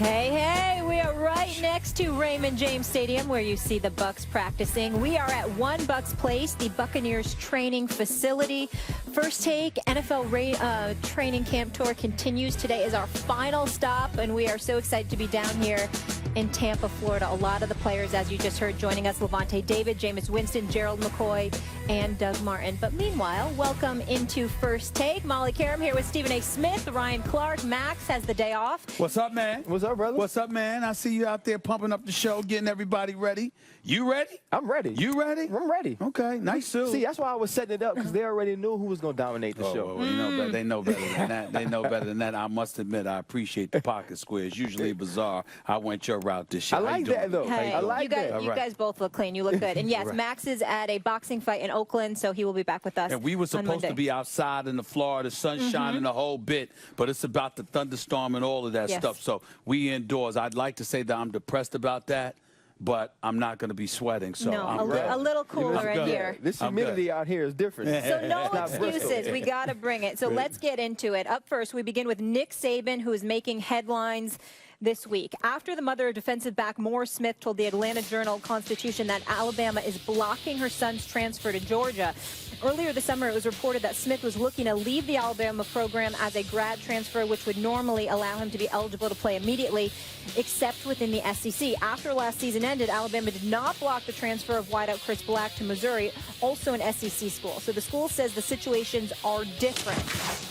Hey, hey, we are right next to Raymond James Stadium where you see the Bucs practicing. We are at One Bucs Place, the Buccaneers training facility. First Take NFL training camp tour continues. Today is our final stop, and we are so excited to be down here in Tampa, Florida. A lot of the players, as you just heard, joining us: Levante David, Jameis Winston, Gerald McCoy, and Doug Martin. But meanwhile, welcome into First Take. Molly Karam here with Stephen A. Smith, Ryan Clark. Max has the day off. What's up, man? What's up, brother? What's up, man? I see you out there pumping up the show, getting everybody ready. You ready? I'm ready. You ready? I'm ready. Okay, nice suit. See, that's why I was setting it up, because they already knew who was going to dominate the show. Well, you know better. They know better than that. They know better than that. I must admit, I appreciate the pocket squares. Usually bizarre. I went your route this year. I like that, though. Hey, I like that. You guys both look clean. You look good. And yes, Right. Max is at a boxing fight in Oakland, so he will be back with us. And we were supposed to be outside in the Florida, sun shining the whole bit, but it's about the thunderstorm and all of that stuff. So we indoors. I'd like to say that I'm depressed about that, but I'm not going to be sweating. So no, I'm a little cooler in here. This humidity out here is different. So no It's not excuses. Bristol. We got to bring it. So let's get into it. Up first, we begin with Nick Saban, who is making headlines this week after the mother of defensive back Maurice Smith told the Atlanta Journal-Constitution that Alabama is blocking her son's transfer to Georgia. Earlier this summer, it was reported that Smith was looking to leave the Alabama program as a grad transfer, which would normally allow him to be eligible to play immediately, except within the SEC. After last season ended, Alabama did not block the transfer of wideout Chris Black to Missouri, also an SEC school. So the school says the situations are different.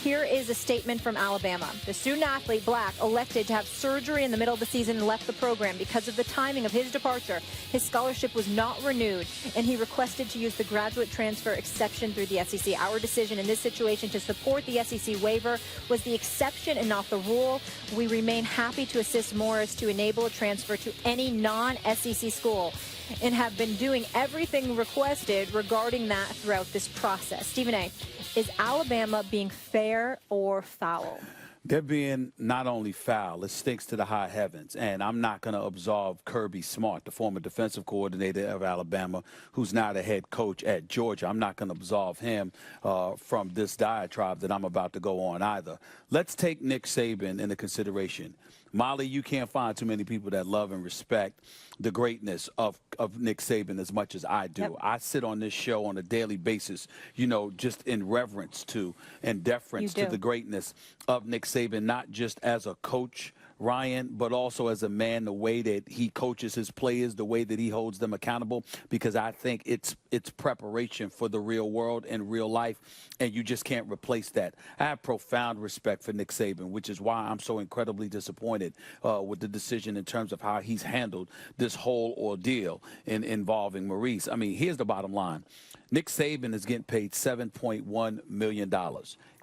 Here is a statement from Alabama. The student-athlete Black elected to have surgery in the middle of the season and left the program because of the timing of his departure. His scholarship was not renewed, and he requested to use the graduate transfer exception through the SEC. Our decision in this situation to support the SEC waiver was the exception and not the rule. We remain happy to assist Morris to enable a transfer to any non-SEC school and have been doing everything requested regarding that throughout this process. Stephen A., is Alabama being fair or foul? They're being not only foul, it stinks to the high heavens. And I'm not going to absolve Kirby Smart, the former defensive coordinator of Alabama, who's now the head coach at Georgia. I'm not going to absolve him from this diatribe that I'm about to go on either. Let's take Nick Saban into consideration. Molly, you can't find too many people that love and respect the greatness of Nick Saban as much as I do. Yep. I sit on this show on a daily basis, you know, just in reverence to and deference to the greatness of Nick Saban, not just as a coach, Ryan, but also as a man, the way that he coaches his players, the way that he holds them accountable, because I think it's preparation for the real world and real life, and you just can't replace that. I have profound respect for Nick Saban, which is why I'm so incredibly disappointed with the decision in terms of how he's handled this whole ordeal involving Maurice. I mean, here's the bottom line. Nick Saban is getting paid $7.1 million.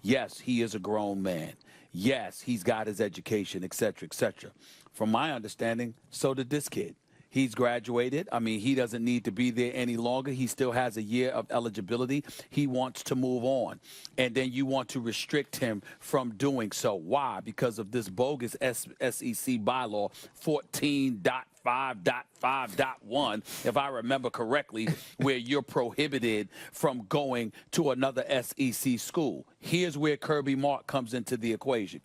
Yes, he is a grown man. Yes, he's got his education, et cetera, et cetera. From my understanding, so did this kid. He's graduated. I mean, he doesn't need to be there any longer. He still has a year of eligibility. He wants to move on. And then you want to restrict him from doing so. Why? Because of this bogus SEC bylaw 14.5.5.1, if I remember correctly, where you're prohibited from going to another SEC school. Here's where Kirby Smart comes into the equation.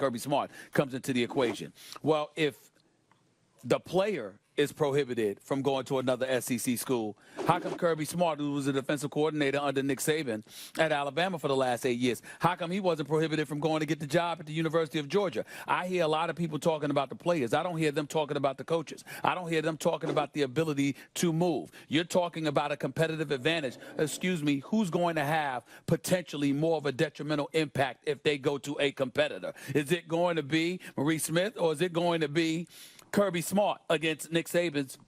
Well, if the player is prohibited from going to another SEC school, how come Kirby Smart, who was a defensive coordinator under Nick Saban at Alabama for the last 8 years, how come he wasn't prohibited from going to get the job at the University of Georgia? I hear a lot of people talking about the players. I don't hear them talking about the coaches. I don't hear them talking about the ability to move. You're talking about a competitive advantage. Excuse me, who's going to have potentially more of a detrimental impact if they go to a competitor? Is it going to be Maurice Smith, or is it going to be Kirby Smart against Nick Saban's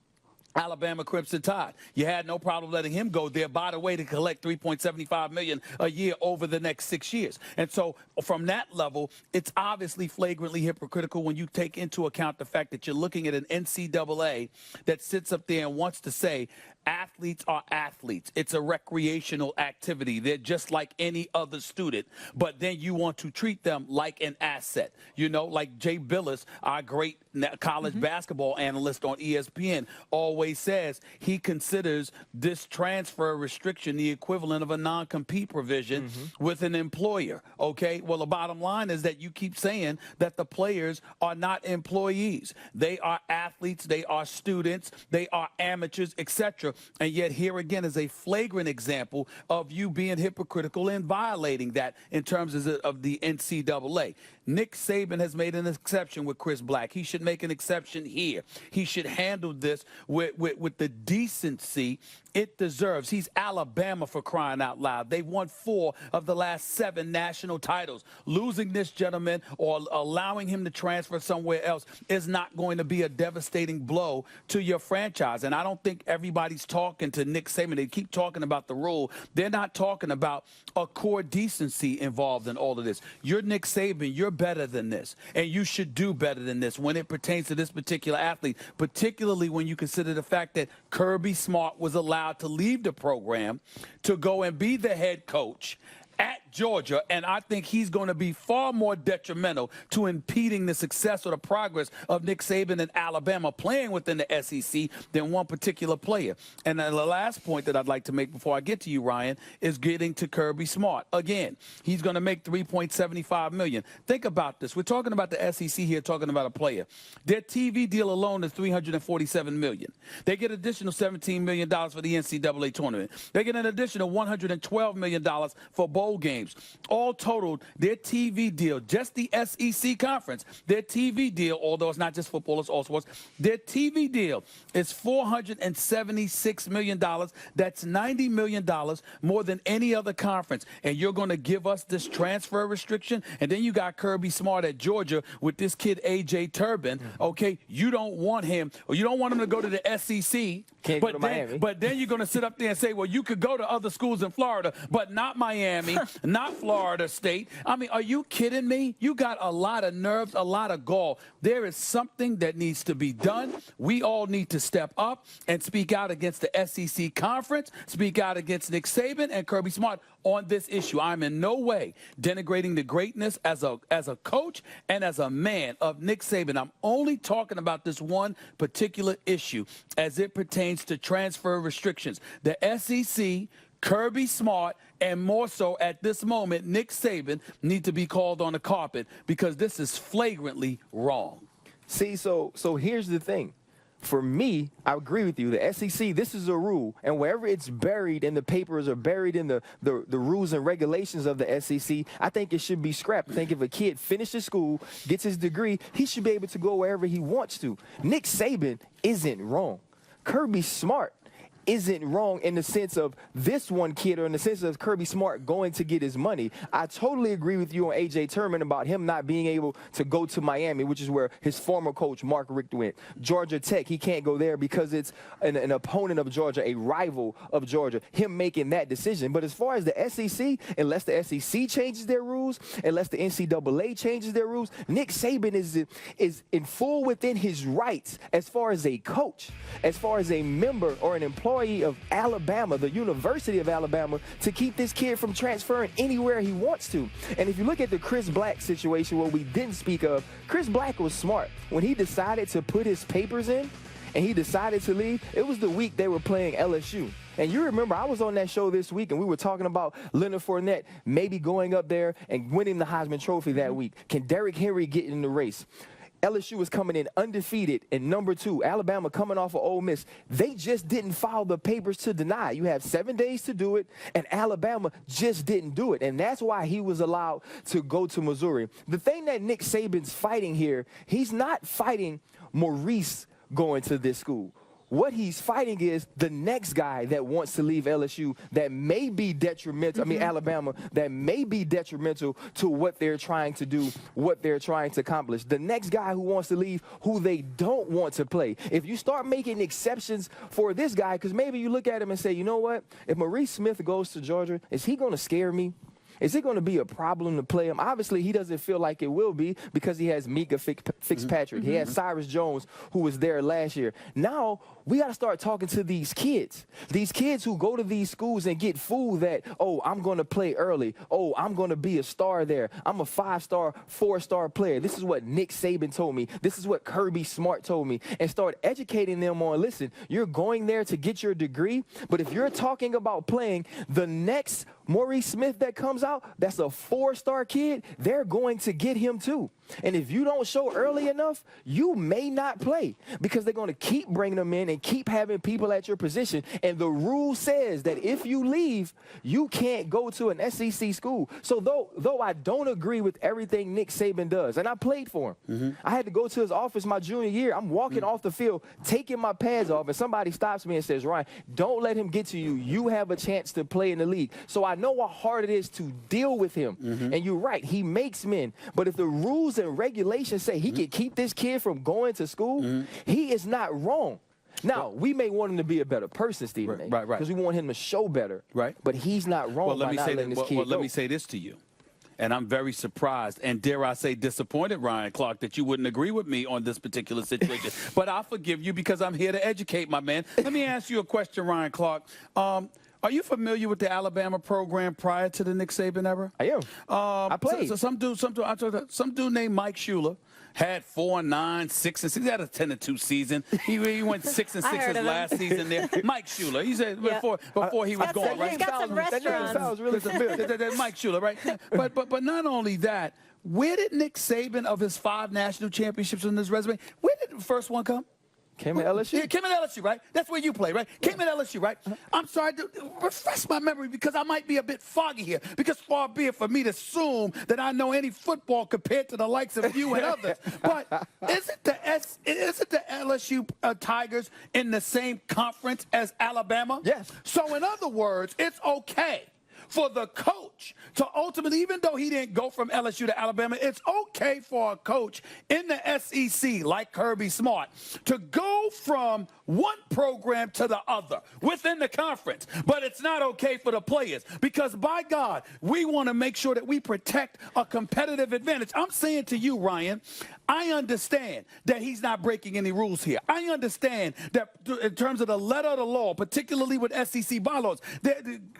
Alabama Crimson Tide? You had no problem letting him go there, by the way, to collect $3.75 million a year over the next 6 years. And so from that level, it's obviously flagrantly hypocritical when you take into account the fact that you're looking at an NCAA that sits up there and wants to say, Athletes are athletes. It's a recreational activity. They're just like any other student, but then you want to treat them like an asset. You know, like Jay Billis, our great college basketball analyst on ESPN, always says he considers this transfer restriction the equivalent of a non-compete provision with an employer. Okay, well, the bottom line is that you keep saying that the players are not employees. They are athletes, they are students, they are amateurs, etc. And yet here again is a flagrant example of you being hypocritical and violating that in terms of the NCAA. Nick Saban has made an exception with Chris Black. He should make an exception here. He should handle this with the decency it deserves. He's Alabama, for crying out loud. They've won 4 of the last 7 national titles. Losing this gentleman or allowing him to transfer somewhere else is not going to be a devastating blow to your franchise. And I don't think everybody's talking to Nick Saban. They keep talking about the rule. They're not talking about a core decency involved in all of this. You're Nick Saban. You're better than this. And you should do better than this when it pertains to this particular athlete, particularly when you consider the fact that Kirby Smart was allowed to leave the program to go and be the head coach at Georgia, and I think he's going to be far more detrimental to impeding the success or the progress of Nick Saban and Alabama playing within the SEC than one particular player. And then the last point that I'd like to make before I get to you, Ryan, is getting to Kirby Smart. Again, he's going to make $3.75 million. Think about this. We're talking about the SEC here, talking about a player. Their TV deal alone is $347 million. They get additional $17 million for the NCAA tournament. They get an additional $112 million for bowl games. All totaled, their TV deal, just the SEC conference, their TV deal, although it's not just football, it's all sports, their TV deal is $476 million. That's $90 million more than any other conference. And you're going to give us this transfer restriction? And then you got Kirby Smart at Georgia with this kid, A.J. Turbin. Okay, you don't want him, or you don't want him to go to the SEC. But then you're going to sit up there and say, well, you could go to other schools in Florida, but not Miami, not Florida State. I mean, are you kidding me? You got a lot of nerves, a lot of gall. There is something that needs to be done. We all need to step up and speak out against the SEC conference, speak out against Nick Saban and Kirby Smart on this issue. I'm in no way denigrating the greatness as a coach and as a man of Nick Saban. I'm only talking about this one particular issue as it pertains to transfer restrictions. The SEC, Kirby Smart, and more so at this moment, Nick Saban need to be called on the carpet because this is flagrantly wrong. See, so here's the thing. For me, I agree with you. The SEC, this is a rule, and wherever it's buried in the papers or buried in the rules and regulations of the SEC, I think it should be scrapped. I think if a kid finishes school, gets his degree, he should be able to go wherever he wants to. Nick Saban isn't wrong. Kirby Smart isn't wrong in the sense of this one kid or in the sense of Kirby Smart going to get his money. I totally agree with you on A.J. Turbin about him not being able to go to Miami, which is where his former coach, Mark Richt, went. Georgia Tech, he can't go there because it's an opponent of Georgia, a rival of Georgia, him making that decision. But as far as the SEC, unless the SEC changes their rules, unless the NCAA changes their rules, Nick Saban is in full within his rights as far as a coach, as far as a member or an employee of Alabama, the University of Alabama, to keep this kid from transferring anywhere he wants to. And if you look at the Chris Black situation, what we didn't speak of, Chris Black was smart. When he decided to put his papers in and he decided to leave, it was the week they were playing LSU. And you remember, I was on that show this week, and we were talking about Leonard Fournette maybe going up there and winning the Heisman Trophy that week. Can Derrick Henry get in the race? LSU was coming in undefeated and number 2. Alabama coming off of Ole Miss. They just didn't file the papers to deny. You have 7 days to do it, and Alabama just didn't do it. And that's why he was allowed to go to Missouri. The thing that Nick Saban's fighting here, he's not fighting Maurice going to this school. What he's fighting is the next guy that wants to leave LSU that may be detrimental, Alabama, that may be detrimental to what they're trying to do, what they're trying to accomplish. The next guy who wants to leave, who they don't want to play. If you start making exceptions for this guy, because maybe you look at him and say, you know what, if Maurice Smith goes to Georgia, is he going to scare me? is it going to be a problem to play him? Obviously, he doesn't feel like it will be because he has Mika Fitzpatrick. He has Cyrus Jones, who was there last year. Now, we got to start talking to these kids who go to these schools and get fooled that, oh, I'm going to play early. Oh, I'm going to be a star there. I'm a 5-star, 4-star player. This is what Nick Saban told me. This is what Kirby Smart told me. And start educating them on, listen, you're going there to get your degree, but if you're talking about playing, the next Maurice Smith that comes out, that's a 4-star kid, they're going to get him too. And if you don't show early enough, you may not play because they're going to keep bringing them in and keep having people at your position. And the rule says that if you leave, you can't go to an SEC school. So though I don't agree with everything Nick Saban does, and I played for him, I had to go to his office my junior year. I'm walking off the field, taking my pads off, and somebody stops me and says, Ryan, don't let him get to you. You have a chance to play in the league. So I know how hard it is to deal with him. And you're right, he makes men. But if the rules and regulations say he can keep this kid from going to school, he is not wrong. Now, we may want him to be a better person, Stephen A. Right. Because we want him to show better. Right. But he's not wrong by not letting this kid go. Let me say this to you. And I'm very surprised and, dare I say, disappointed, Ryan Clark, that you wouldn't agree with me on this particular situation. But I'll forgive you because I'm here to educate, my man. Let me ask you a question, Ryan Clark. Are you familiar with the Alabama program prior to the Nick Saban era? I am. I played. So some dude named Mike Schuler had 4-9, 6-6. He had a 10-2 season. He went 6-6 his last season there. Mike Schuler. He said before he was gone, right? He's got some restaurants. That sounds really familiar. Mike Schuler, right? But not only that, where did Nick Saban, of his 5 national championships on his resume, where did the first one come? Came at LSU? Yeah, came at LSU, right? That's where you play, right? Came at LSU, right? I'm sorry to refresh my memory because I might be a bit foggy here. Because far be it for me to assume that I know any football compared to the likes of you and others. But isn't the LSU Tigers in the same conference as Alabama? Yes. So in other words, it's okay for the coach to ultimately, even though he didn't go from LSU to Alabama, it's okay for a coach in the SEC, like Kirby Smart, to go from one program to the other within the conference. But it's not okay for the players because, by God, we want to make sure that we protect a competitive advantage. I'm saying to you, Ryan, I understand that he's not breaking any rules here. I understand that in terms of the letter of the law, particularly with SEC bylaws,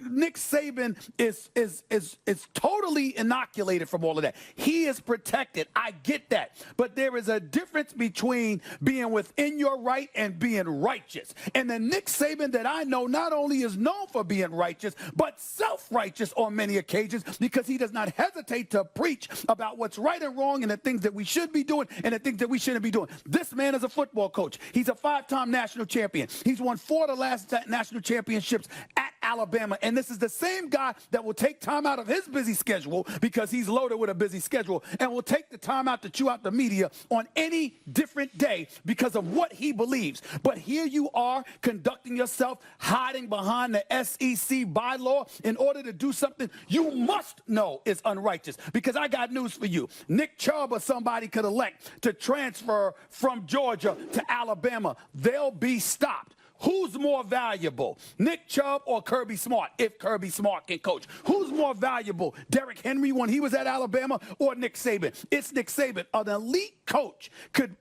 Nick Saban is totally inoculated from all of that. He is protected. I get that. But there is a difference between being within your right and being righteous. And the Nick Saban that I know not only is known for being righteous, but self-righteous on many occasions because he does not hesitate to preach about what's right and wrong and the things that we should be doing and the things that we shouldn't be doing. This man is a football coach. He's a 5-time national champion. He's won 4 of the last national championships at Alabama. And this is the same guy that will take time out of his busy schedule because he's loaded with a busy schedule and will take the time out to chew out the media on any different day because of what he believes. But here you are conducting yourself, hiding behind the SEC bylaw in order to do something you must know is unrighteous. Because I got news for you. Nick Chubb or somebody could elect to transfer from Georgia to Alabama. They'll be stopped. Who's more valuable, Nick Chubb or Kirby Smart, if Kirby Smart can coach? Who's more valuable, Derrick Henry when he was at Alabama or Nick Saban? It's Nick Saban. An elite coach could,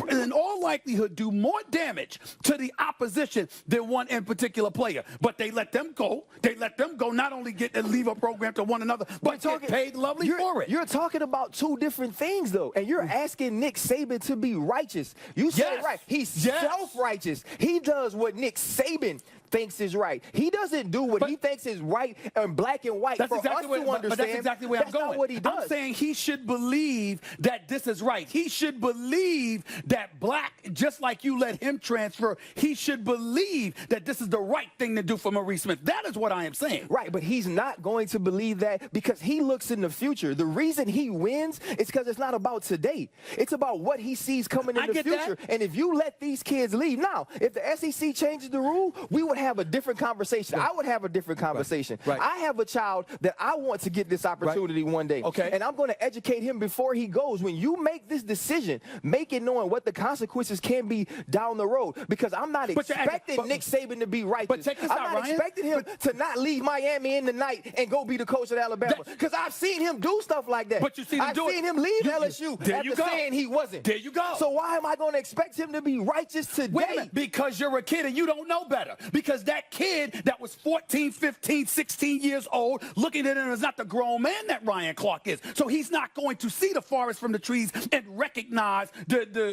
in all likelihood, do more damage to the opposition than one in particular player. But they let them go. They let them go, not only get and leave a program to one another, but get paid lovely for it. You're talking about 2 different things, though, and you're asking Nick Saban to be righteous. You said it right. He's self-righteous. He does what Nick Saban thinks is right. He doesn't do what he thinks is right and black and white for us to understand. But that's exactly where I'm going. That's not what he does. I'm saying he should believe that this is right. He should believe that black, just like you let him transfer, he should believe that this is the right thing to do for Maurice Smith. That is what I am saying. Right, but he's not going to believe that because he looks in the future. The reason he wins is because it's not about today. It's about what he sees coming in the future. And if you let these kids leave, now, if the SEC changes the rule, we would have a different conversation. I would have a different conversation. Right. I have a child that I want to get this opportunity one day. Okay. And I'm going to educate him before he goes. When you make this decision, make it knowing what the consequences can be down the road. Because I'm not expecting Nick Saban to be righteous. But check this out, I'm not Ryan. expecting him to not leave Miami in the night and go be the coach at Alabama. Because I've seen him do stuff like that. But you seen him do it. I've seen him leave LSU after saying he wasn't. There you go. So why am I going to expect him to be righteous today? Wait a minute. Because you're a kid and you don't know better. Because that kid that was 14, 15, 16 years old, looking at him as not the grown man that Ryan Clark is. So he's not going to see the forest from the trees and recognize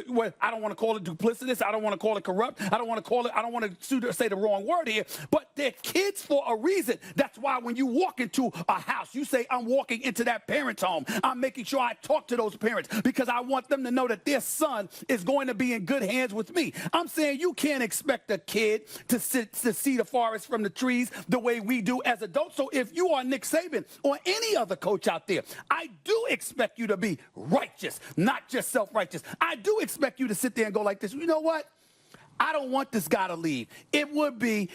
what I don't want to call it duplicitous. I don't want to call it corrupt. I don't want to say the wrong word here. But they're kids for a reason. That's why when you walk into a house, you say, I'm walking into that parent's home. I'm making sure I talk to those parents because I want them to know that their son is going to be in good hands with me. I'm saying you can't expect a kid to see the forest from the trees the way we do as adults. So if you are Nick Saban or any other coach out there, I do expect you to be righteous, not just self-righteous. I do expect you to sit there and go like this. You know what? I don't want this guy to leave. It would be,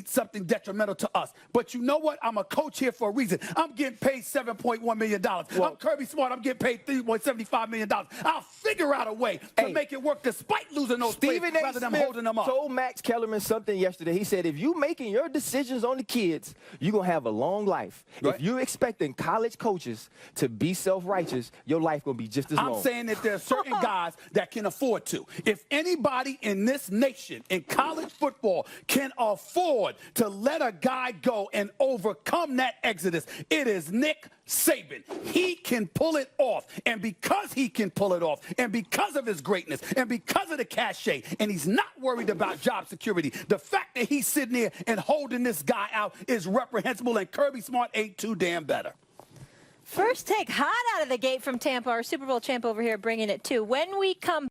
something detrimental to us. But you know what? I'm a coach here for a reason. I'm getting paid $7.1 million. I'm Kirby Smart. I'm getting paid $3.75 million. I'll figure out a way to make it work despite losing those plays rather than holding them up. Told Max Kellerman something yesterday. He said, if you're making your decisions on the kids, you're going to have a long life. Right. If you're expecting college coaches to be self-righteous, your life going to be just as long. I'm saying that there are certain guys that can afford to. If anybody in this nation, in college football, can afford to let a guy go and overcome that exodus, it is Nick Saban. He can pull it off. And because he can pull it off, and because of his greatness, and because of the cachet, and he's not worried about job security, the fact that he's sitting there and holding this guy out is reprehensible, and Kirby Smart ain't too damn better. First take hot out of the gate from Tampa. Our Super Bowl champ over here bringing it too. When we come